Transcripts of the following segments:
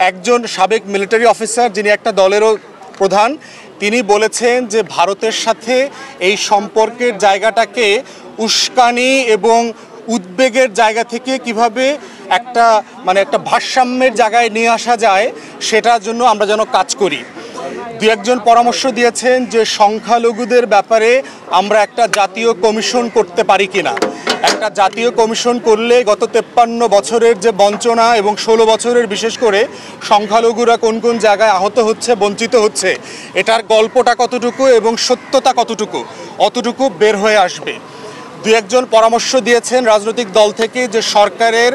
একজন সাবেক military officer যিনি একটা দলেরও প্রধান, তিনি বলেছেন যে ভারতের সাথে এই সম্পর্কের জায়গাটাকে উস্কানি এবং উদ্বেগের জায়গা থেকে কিভাবে একটা একটা ভারসাম্যের জায়গায় নিয়ে আসা যায় সেটার জন্য আমরা যেন কাজ করি। দু একজন পরামর্শ দিয়েছেন যে সংখ্যালঘুদের ব্যাপারে আমরা একটা জাতীয় কমিশন করতে পারি কিনা। একটা জাতীয় কমিশন করলে গত 53 বছরের যে বঞ্চনা এবং 16 বছরের বিশেষ করে সংখ্যালঘুরা কোন কোন জায়গায় আহত হচ্ছে, বঞ্চিত হচ্ছে, এটার গল্পটা কতটুকু এবং সত্যতা কতটুকু অতটুকু বের হয়ে আসবে। দু একজন পরামর্শ দিয়েছেন রাজনৈতিক দল থেকে যে সরকারের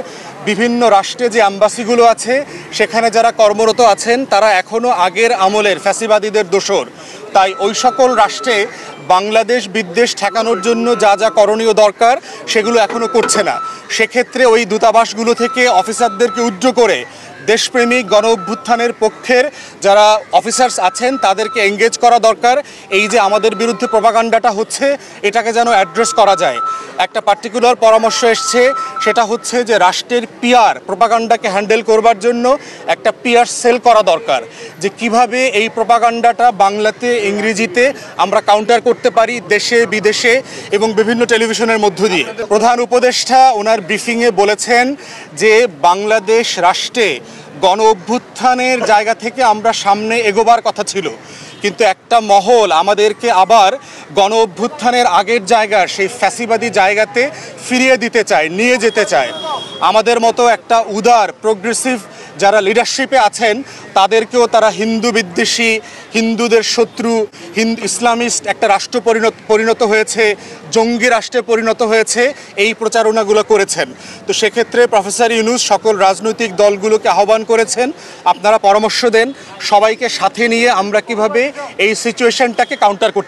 বিভিন্ন রাষ্ট্রে যে অ্যাম্বাসিগুলো আছে সেখানে যারা কর্মরত আছেন তারা এখনও আগের আমলের ফ্যাসিবাদীদের দোসর, তাই ওই সকল রাষ্ট্রে বাংলাদেশ বিদ্বেষ ঠেকানোর জন্য যা যা করণীয় দরকার সেগুলো এখনও করছে না। সেক্ষেত্রে ওই দূতাবাসগুলো থেকে অফিসারদেরকে উজ্জ্ব করে দেশপ্রেমিক গণ অভ্যুত্থানের পক্ষের যারা অফিসার্স আছেন তাদেরকে এঙ্গেজ করা দরকার। এই যে আমাদের বিরুদ্ধে প্রপাগান্ডাটা হচ্ছে এটাকে যেন অ্যাড্রেস করা যায়। একটা পার্টিকুলার পরামর্শ এসছে, সেটা হচ্ছে যে রাষ্ট্রের পিআর প্রপাগান্ডাকে হ্যান্ডেল করবার জন্য একটা পিআর সেল করা দরকার, যে কিভাবে এই প্রপাগান্ডাটা বাংলাতে ইংরেজিতে আমরা কাউন্টার করতে পারি দেশে বিদেশে এবং বিভিন্ন টেলিভিশনের মধ্য দিয়ে। প্রধান উপদেষ্টা ওনার ব্রিফিংয়ে বলেছেন যে বাংলাদেশ রাষ্ট্রে গণ অভ্যুত্থানের জায়গা থেকে আমরা সামনে এগোবার কথা ছিল, কিন্তু একটা মহল আমাদেরকে আবার গণ অভ্যুত্থানের আগের জায়গার সেই ফ্যাসিবাদী জায়গাতে ফিরিয়ে দিতে চায়, নিয়ে যেতে চায়। আমাদের মতো একটা উদার প্রোগ্রেসিভ যারা লিডারশিপে আছেন তাদেরকেও তারা হিন্দু বিদ্বেষী, হিন্দুদের শত্রু, ইসলামিস্ট একটা রাষ্ট্র পরিণত হয়েছে, জঙ্গি রাষ্ট্রে পরিণত হয়েছে, এই প্রচারণাগুলো করেছেন। তো সেক্ষেত্রে প্রফেসর ইউনূস সকল রাজনৈতিক দলগুলোকে আহ্বান করেছেন, আপনারা পরামর্শ দেন সবাইকে সাথে নিয়ে আমরা কিভাবে এই সিচুয়েশনটাকে কাউন্টার করতে